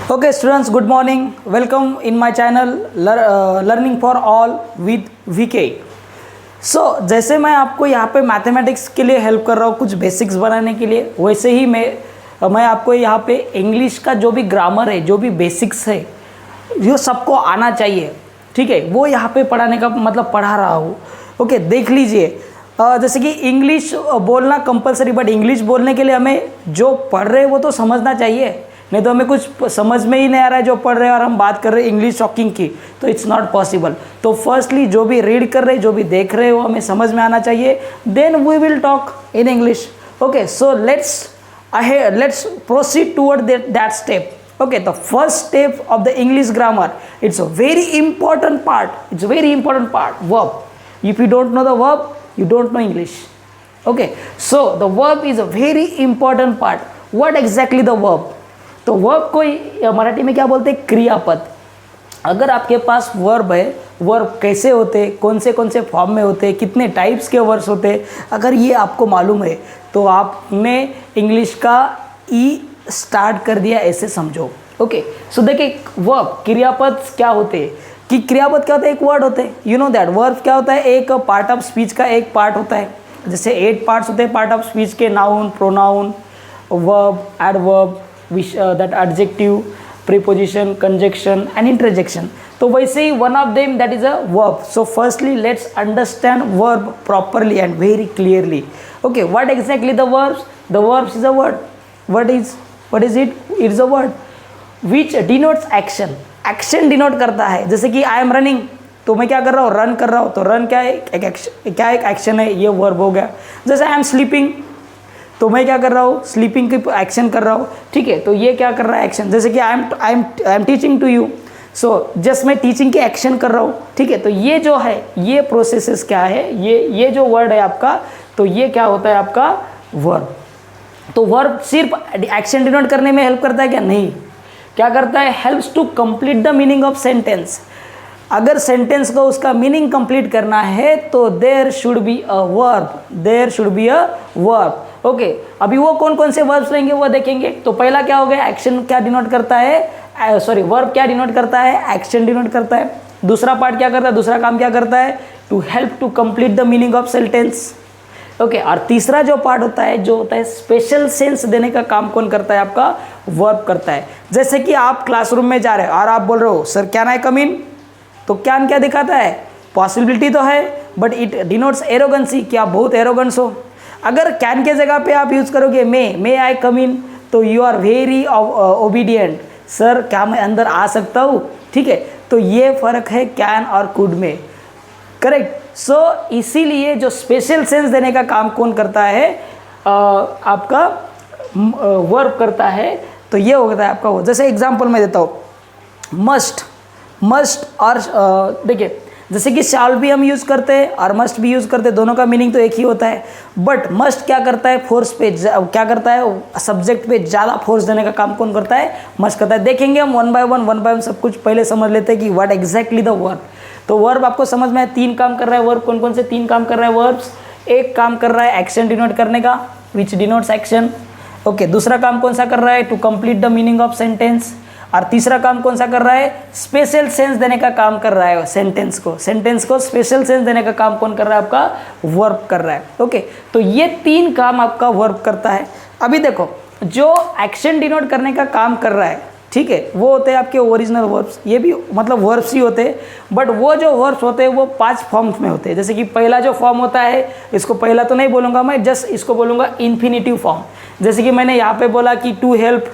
Okay, students, good morning. Welcome in my channel Learning for All with VK. जैसे मैं आपको यहाँ पे मैथमेटिक्स के लिए हेल्प कर रहा हूँ कुछ बेसिक्स बनाने के लिए, वैसे ही मैं आपको यहाँ पे इंग्लिश का जो भी ग्रामर है, जो भी बेसिक्स है, जो सबको आना चाहिए, ठीक है, वो यहाँ पे पढ़ाने का मतलब पढ़ा रहा हूँ. ओके, देख लीजिए. जैसे कि इंग्लिश बोलना कंपलसरी, बट इंग्लिश बोलने के लिए हमें जो पढ़ रहे हैं वो तो समझना चाहिए, नहीं तो हमें कुछ समझ में ही नहीं आ रहा है जो पढ़ रहे हैं और हम बात कर रहे हैं इंग्लिश टॉकिंग की, तो इट्स नॉट पॉसिबल. तो फर्स्टली जो भी रीड कर रहे हैं, जो भी देख रहे हो, हमें समझ में आना चाहिए, then we will talk in English. Okay, so let's proceed toward that step. Okay, the first step of the English grammar, it's a very important part. It's a very important part. Verb. If you don't know the verb, you don't know English. Okay, so the verb is a very important part. What exactly the verb? तो verb को मराठी में क्या बोलते हैं? क्रियापद. अगर आपके पास verb है, वर्ब कैसे होते, कौन से फॉर्म में होते, कितने टाइप्स के वर्ब्स होते, अगर ये आपको मालूम है तो आपने इंग्लिश का स्टार्ट कर दिया, ऐसे समझो. ओके, सो देखिए, वर्ब क्रियापद क्या होते हैं कि क्रियापद क्या होता है? एक वर्ड होते हैं. यू नो दैट वर्ब क्या होता है? एक पार्ट ऑफ स्पीच का एक पार्ट होता है. जैसे 8 पार्ट्स होते हैं पार्ट ऑफ स्पीच के: noun, pronoun, verb, adverb, that adjective, preposition, conjunction and interjection. तो वैसे ही one of them that is a verb. So firstly let's understand verb properly and very clearly. Okay, what exactly the verbs? The verbs is a word. What is it? It is a word which denotes action. Action denote करता है. जैसे कि I am running, तो मैं क्या कर रहा हूँ? रन कर रहा हूँ. तो रन क्या है? एक एक्शन है, ये वर्ब हो गया. जैसे I am sleeping, तो मैं क्या कर रहा हूँ? स्लीपिंग की एक्शन कर रहा हूँ, ठीक है, तो ये क्या कर रहा है? एक्शन. जैसे कि I am teaching to you, so just मैं टीचिंग की एक्शन कर रहा हूँ, ठीक है. तो ये जो है, ये प्रोसेसेस क्या है, ये जो वर्ड है आपका, तो ये क्या होता है आपका? वर्ब. तो वर्ब सिर्फ एक्शन डिनोट करने में हेल्प करता है क्या? नहीं. क्या करता है? Helps to complete the meaning of sentence. अगर सेंटेंस को उसका मीनिंग कंप्लीट करना है तो there should be a verb. There should be a verb. Okay, अभी वो कौन से वर्ब्स लेंगे वो देखेंगे. तो पहला क्या हो गया? एक्शन क्या डिनोट करता है? वर्ब क्या डिनोट करता है? एक्शन डिनोट करता है. दूसरा पार्ट क्या करता है? दूसरा काम क्या करता है? To help to complete the meaning of sentence. Okay, और तीसरा जो पार्ट होता है, जो होता है स्पेशल सेंस देने का काम कौन करता है? आपका वर्ब करता है. जैसे कि आप क्लासरूम में जा रहे हो और आप बोल रहे हो sir can I come in, तो कैन क्या दिखाता है? पॉसिबिलिटी तो है, बट इट डिनोट्स एरोगेंसी, कि आप बहुत एरोगेंस हो. अगर कैन के जगह पे आप यूज़ करोगे मे आई कम इन, तो you are very obedient. Sir क्या मैं अंदर आ सकता हूँ? ठीक है, तो ये फ़र्क है कैन और कुड में. करेक्ट. सो इसीलिए जो स्पेशल सेंस देने का काम कौन करता है? आपका वर्ब करता है. तो ये होता है आपका वर्ब. जैसे एग्जांपल मैं देता हूँ, मस्ट और देखिए, जैसे कि शाल भी हम यूज़ करते हैं और मस्ट भी यूज़ करते हैं, दोनों का मीनिंग तो एक ही होता है. बट मस्ट क्या करता है? फोर्स पे क्या करता है? सब्जेक्ट पे ज़्यादा फोर्स देने का काम कौन करता है? मस्ट करता है. देखेंगे हम वन बाय वन सब कुछ. पहले समझ लेते हैं कि व्हाट एग्जैक्टली द वर्ब. तो वर्ब आपको समझ में 3 काम कर रहा है. वर्ब कौन से 3 काम कर रहा है? वर्ब्स एक काम कर रहा है एक्शन डिनोट करने का, विच डिनोट्स एक्शन. ओके, दूसरा काम कौन सा कर रहा है? To complete the meaning of sentence. और तीसरा काम कौन सा कर रहा है? स्पेशल सेंस देने का काम कर रहा है. सेंटेंस को स्पेशल सेंस देने का काम कौन कर रहा है? आपका वर्ब कर रहा है. ओके, तो ये 3 काम आपका वर्ब करता है. अभी देखो, जो एक्शन डिनोट करने का काम कर रहा है, ठीक है, वो होते हैं आपके ओरिजिनल वर्ब्स. ये भी मतलब वर्ब्स ही होते हैं, बट वो जो वर्ब्स होते हैं वो 5 फॉर्म्स में होते हैं. जैसे कि पहला जो फॉर्म होता है, इसको पहला तो नहीं बोलूँगा मैं, जस्ट इसको बोलूँगा इन्फिनिटिव फॉर्म. जैसे कि मैंने यहाँ पे बोला कि to help,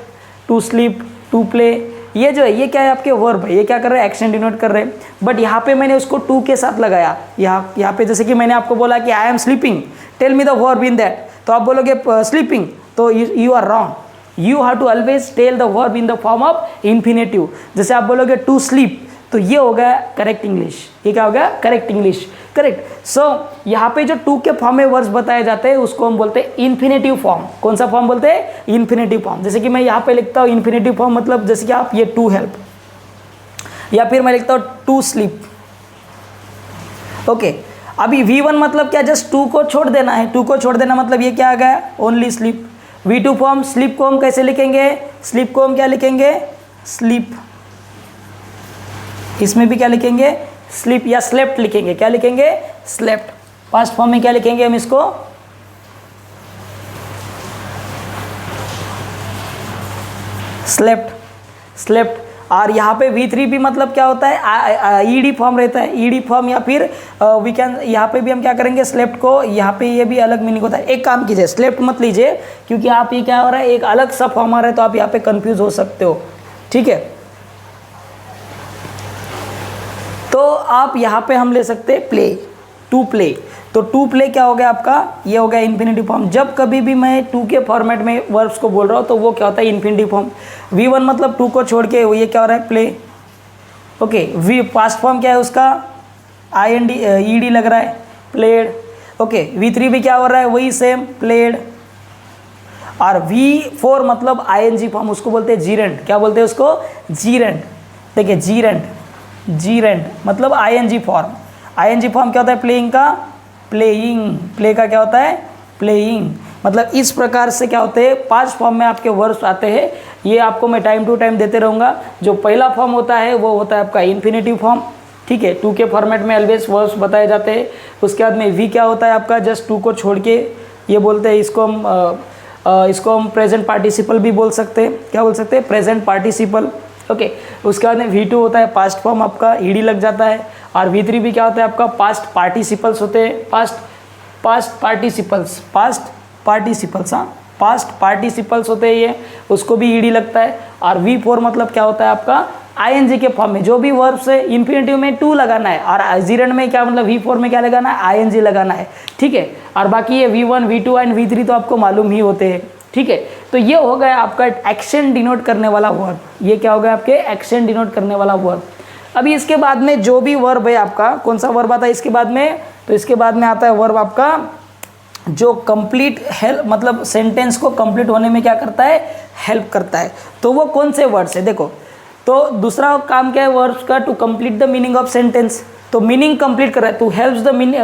to sleep, to play, ये जो है ये क्या है? आपके वर्ब है. ये क्या कर रहे हैं? एक्शन डिनोट कर रहे हैं. बट यहाँ पे मैंने उसको टू के साथ लगाया. यहाँ पे जैसे कि मैंने आपको बोला कि I am sleeping, tell me the verb in that, तो आप बोलोगे स्लीपिंग, तो you are wrong. You have to always tell the verb in the form of infinitive. जैसे आप बोलोगे टू स्लीप, तो ये हो गया करेक्ट इंग्लिश. ये क्या हो गया? Correct English. करेक्ट. सो यहाँ पे जो टू के फॉर्म में वर्ब्स बताए जाते हैं उसको हम बोलते हैं इन्फिनेटिव फॉर्म. कौन सा फॉर्म बोलते हैं? Infinitive form. जैसे कि मैं यहाँ पे लिखता हूँ इन्फिनेटिव फॉर्म, मतलब जैसे कि आप ये टू हेल्प, या फिर मैं लिखता हूँ टू स्लीप. ओके, अभी V1 मतलब क्या? जस्ट टू को छोड़ देना है. टू को छोड़ देना मतलब ये क्या आ गया? Only sleep. V2 form sleep को हम कैसे लिखेंगे? स्लीप को हम क्या लिखेंगे? स्लीप, इसमें भी क्या लिखेंगे, स्लीप या स्लेप्ट लिखेंगे। क्या लिखेंगे, स्लेप्ट। पास्ट फॉर्म में क्या लिखेंगे हम इसको, स्लेप्ट, स्लेप्ट। और यहाँ पे V3 भी मतलब क्या होता है, ईडी फॉर्म रहता है, ईडी फॉर्म, या फिर वी कैन, यहाँ पे भी हम क्या करेंगे, स्लेप्ट को, यहाँ पे ये भी अलग मीनिंग होता है। एक काम कीजिए, स्लेप्ट मत लीजिए, क्योंकि आप ये क्या हो रहा है, एक अलग सा फॉर्म आ रहा है, तो आप यहाँ पे कंफ्यूज हो सकते हो, ठीक है। तो आप यहाँ पे हम ले सकते हैं प्ले, टू प्ले। तो टू प्ले क्या हो गया आपका, ये हो गया इन्फिनिटिव फॉर्म। जब कभी भी मैं टू के फॉर्मेट में वर्ब्स को बोल रहा हूँ तो वो क्या होता है, इन्फिनिटिव फॉर्म। V1 मतलब टू को छोड़ के ये क्या हो रहा है, प्ले। ओके, वी पास्ट फॉर्म क्या है उसका, IND ED लग रहा है, प्लेड। ओके, V3 भी क्या हो रहा है, वही सेम, प्लेड। और V4 मतलब ING फॉर्म, उसको बोलते हैं जीरेंट। क्या बोलते हैं उसको, जीरेंट। देखिए जीरेंट, जीरेंट मतलब ING फॉर्म। ING फॉर्म क्या होता है, प्लेइंग का, प्लेइंग, प्ले का क्या होता है, प्लेइंग। मतलब इस प्रकार से क्या होते हैं, 5 फॉर्म में आपके वर्ब्स आते हैं। ये आपको मैं टाइम टू टाइम देते रहूँगा। जो पहला फॉर्म होता है वो होता है आपका इन्फिनिटिव फॉर्म, ठीक है। टू के फॉर्मेट में ऑलवेज वर्ब्स बताए जाते हैं। उसके बाद में वी क्या होता है आपका, जस्ट टू को छोड़ के ये बोलते हैं, इसको हम प्रेजेंट पार्टिसिपल भी बोल सकते हैं। क्या बोल सकते हैं, प्रेजेंट पार्टिसिपल। ओके, उसके बाद में V2 होता है पास्ट फॉर्म, आपका ईडी लग जाता है। और V3 भी क्या होता है आपका, पास्ट पार्टिसिपल्स होते हैं, पास्ट पार्टिसिपल्स, हाँ, पास्ट पार्टिसिपल्स होते हैं ये, उसको भी ईडी लगता है। और V4 मतलब क्या होता है आपका, ING के फॉर्म में जो भी वर्ब्स है, इन्फिनिटिव में टू लगाना है, और जीरेंट में क्या मतलब V4 में क्या लगाना है, ING लगाना है, ठीक है। और बाकी ये V1, V2 एंड V3 तो आपको मालूम ही होते हैं, ठीक है। तो ये हो गया आपका एक्शन डिनोट करने वाला वर्ब। ये क्या हो गया आपके, एक्शन डिनोट करने वाला वर्ब। अभी इसके बाद में जो भी वर्ब है आपका, कौन सा वर्ब आता है इसके बाद में, तो इसके बाद में आता है वर्ब आपका जो कंप्लीट हेल्प, मतलब सेंटेंस को कंप्लीट होने में क्या करता है, हेल्प करता है। तो वो कौन से वर्ड्स है, देखो। तो दूसरा काम क्या है वर्ब्स का, to complete the meaning of sentence. तो मीनिंग कंप्लीट कर रहा है, to helps the meaning,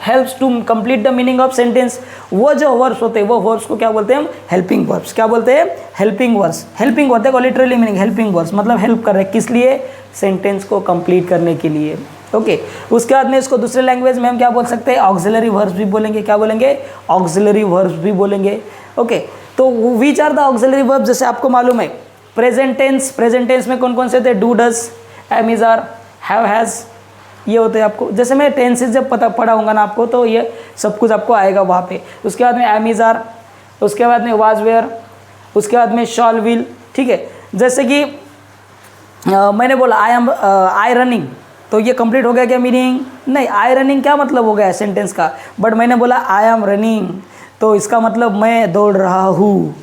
helps to complete the meaning of sentence. वो जो वर्ब्स होते हैं वो वर्ब्स को क्या बोलते हैं हम, हेल्पिंग वर्ब्स। क्या बोलते हैं, हेल्पिंग वर्ब्स। हेल्पिंग वर्ब देखो, लिटरली मीनिंग हेल्पिंग वर्ब्स मतलब हेल्प कर रहे हैं, किस लिए, सेंटेंस को कंप्लीट करने के लिए। ओके, उसके बाद में इसको दूसरे लैंग्वेज में हम क्या बोल सकते हैं, ऑक्सिलरी वर्ब्स भी बोलेंगे। क्या बोलेंगे, ऑक्सिलरी वर्ब्स भी बोलेंगे। ओके, तो which are the auxiliary verbs, जैसे आपको मालूम है प्रेजेंट टेंस, प्रेजेंट टेंस में कौन कौन से थे, do, does, am, is, are, have, has, ये होते हैं आपको। जैसे मैं टेंसेस जब पढ़ा होगा ना आपको, तो ये सब कुछ आपको आएगा वहाँ पे। उसके बाद में एम, इज, आर, उसके बाद में वाज, वेयर, उसके बाद में शॉल, विल, ठीक है। जैसे कि मैंने बोला आई रनिंग, तो ये कंप्लीट हो गया क्या मीनिंग, नहीं। आई रनिंग क्या मतलब हो गया सेंटेंस का, बट मैंने बोला आई एम रनिंग, तो इसका मतलब मैं दौड़ रहा हूँ,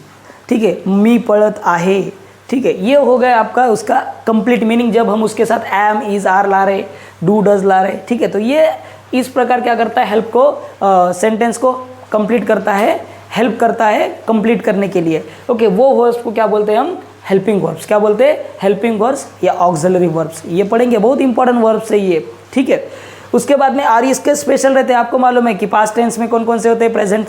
ठीक है। मी पढ़त आहे, ठीक है। ये हो गया आपका उसका कंप्लीट मीनिंग, जब हम उसके साथ एम, इज, आर ला रहे, डू, डज ला रहे, ठीक है। तो ये इस प्रकार क्या करता है, हेल्प को, सेंटेंस को कंप्लीट करता है, हेल्प करता है कंप्लीट करने के लिए। ओके, वो वर्ब्स को क्या बोलते हैं हम, हेल्पिंग वर्ब्स। क्या बोलते हैं, हेल्पिंग वर्ब्स या ऑक्सिलरी वर्ब्स। ये पढ़ेंगे, बहुत इंपॉर्टेंट वर्ब्स है ये, ठीक है। उसके बाद में आर इसके स्पेशल रहते हैं। आपको मालूम है कि पास्ट टेंस में कौन कौन से होते हैं, प्रेजेंट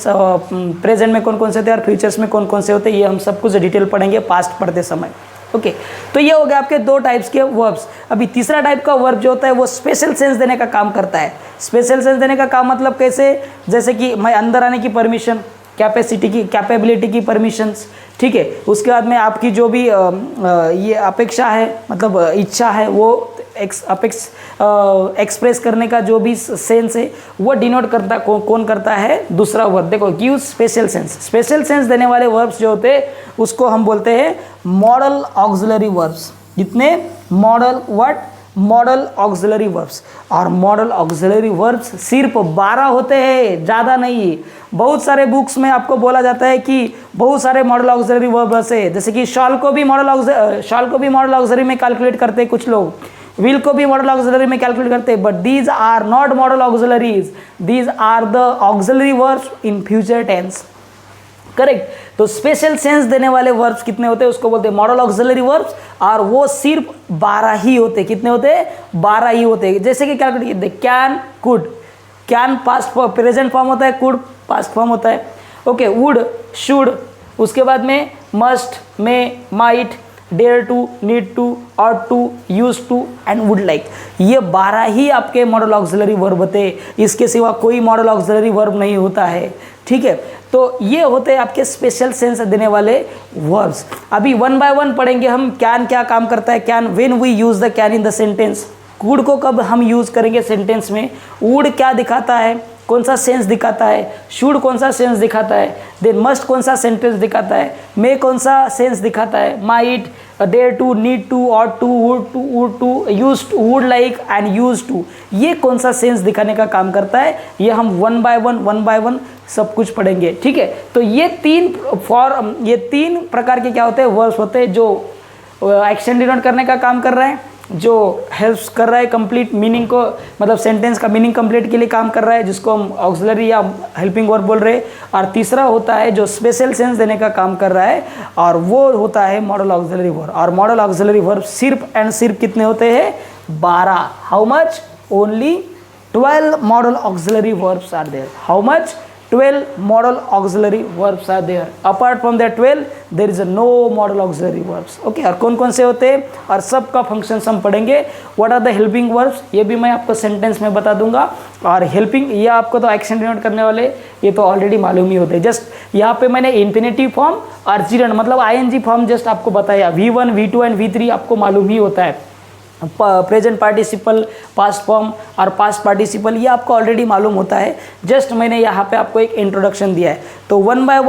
में कौन कौन से होते हैं, और फ्यूचर्स में कौन कौन से होते हैं, ये हम सब कुछ डिटेल पढ़ेंगे पास्ट पढ़ते समय। ओके, तो ये हो गया आपके दो टाइप्स के वर्ब्स। अभी तीसरा टाइप का वर्ब जो होता है वो स्पेशल सेंस देने का काम करता है। स्पेशल सेंस देने का काम मतलब कैसे, जैसे कि मैं अंदर आने की परमिशन, कैपेसिटी की, कैपेबिलिटी की परमिशंस, ठीक है। उसके बाद में आपकी जो भी ये अपेक्षा है, मतलब इच्छा है, वो एक्सप्रेस करने का जो भी सेंस है वो डिनोट करता कौन करता है, दूसरा वर्ब। देखो, give special sense. Special sense देने वाले वर्ब्स जो होते हैं उसको हम बोलते हैं मॉडल ऑक्सिलरी वर्ब्स। कितने, model, what, model auxiliary verbs. और मॉडल ऑक्सिलरी वर्ब्स सिर्फ 12 होते हैं, ज़्यादा नहीं। बहुत सारे बुक्स में आपको बोला जाता है कि बहुत सारे मॉडल ऑक्सिलरी वर्ब्स है, जैसे कि शॉल को भी मॉडल ऑक्सिलरी में कैलकुलेट करते हैं कुछ लोग, विल को भी मॉडल ऑक्सिलरी में कैलकुलेट करते हैं, but these are not modal auxiliaries, these are the auxiliary verbs in future tense, correct. तो स्पेशल सेंस देने वाले वर्ब्स कितने होते हैं, उसको बोलते हैं मॉडल ऑक्सिलरी वर्ब्स, और वो सिर्फ 12 ही होते हैं। कितने होते हैं, 12 ही होते हैं। जैसे कि calculate, can, could, can past present form होता है, कुड पास्ट फॉर्म होता है। ओके, वुड, शुड, उसके बाद में must, may, might, dare to, need to, ought to, use to and would like. ये 12 ही आपके मॉडल ऑक्सिलरी वर्ब होते हैं, इसके सिवा कोई मॉडल ऑक्सिलरी वर्ब नहीं होता है, ठीक है। तो ये होते हैं आपके स्पेशल सेंस देने वाले वर्ब्स। अभी वन बाय वन पढ़ेंगे हम कैन क्या काम करता है, can when we use the can in the sentence, could को कब हम यूज करेंगे सेंटेंस में, वुड क्या दिखाता है, कौन सा सेंस दिखाता है, शुड कौन सा सेंस दिखाता है, देन मस्ट कौन सा सेंटेंस दिखाता है, मे कौन सा सेंस दिखाता है, might, dare to, need to, ought to, would to, use to, would like and use to, ये कौन सा सेंस दिखाने का काम करता है, ये हम वन बाय वन सब कुछ पढ़ेंगे, ठीक है। तो ये तीन प्रकार के क्या होते हैं, वर्ड्स होते हैं जो एक्शन डिनोट करने का काम कर रहे हैं, जो हेल्प्स कर रहा है कंप्लीट मीनिंग को, मतलब सेंटेंस का मीनिंग कंप्लीट के लिए काम कर रहा है, जिसको हम ऑक्सिलरी या हेल्पिंग वर्ब बोल रहे हैं। और तीसरा होता है जो स्पेशल सेंस देने का काम कर रहा है, और वो होता है मॉडल ऑक्सिलरी वर्ब। और मॉडल ऑक्सिलरी वर्ब सिर्फ एंड सिर्फ कितने होते हैं, 12। How much, only 12 modal auxiliary verbs are there. How much, 12 model auxiliary verbs are there. Apart from that 12 there is no model auxiliary verbs. Okay, और कौन कौन से होते हैं और सबका फंक्शंस हम पढ़ेंगे। What are the helping verbs, ये भी मैं आपको सेंटेंस में बता दूंगा। और हेल्पिंग ये आपको तो एक्शन डिनोट करने वाले ये तो ऑलरेडी मालूम ही होते हैं। जस्ट यहाँ पे मैंने इन्फिनेटिव फॉर्म और जीरन मतलब ING फॉर्म जस्ट आपको बताया। V1 V2 एंड V3 आपको मालूम ही होता है। प्रेजेंट पार्टिसिपल, पास्ट फॉर्म और पास्ट पार्टिसिपल ये आपको ऑलरेडी मालूम होता है। जस्ट मैंने यहाँ पे आपको एक इंट्रोडक्शन दिया है। तो वन बाय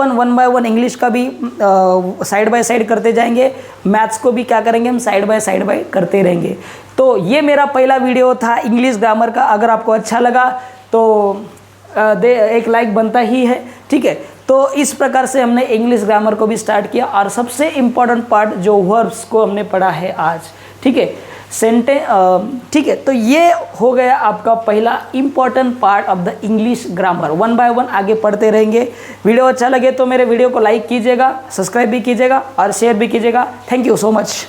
वन इंग्लिश का भी साइड बाय साइड करते जाएंगे, मैथ्स को भी क्या करेंगे हम साइड बाय करते रहेंगे। तो ये मेरा पहला वीडियो था इंग्लिश ग्रामर का। अगर आपको अच्छा लगा तो एक लाइक बनता ही है, ठीक है। तो इस प्रकार से हमने इंग्लिश ग्रामर को भी स्टार्ट किया और सबसे इम्पॉर्टेंट पार्ट जो वर्ब्स को हमने पढ़ा है आज, ठीक है, ठीक है। तो ये हो गया आपका पहला important part of the English grammar. One by one आगे पढ़ते रहेंगे। वीडियो अच्छा लगे तो मेरे वीडियो को लाइक कीजिएगा, सब्सक्राइब भी कीजिएगा और शेयर भी कीजिएगा। Thank you so much.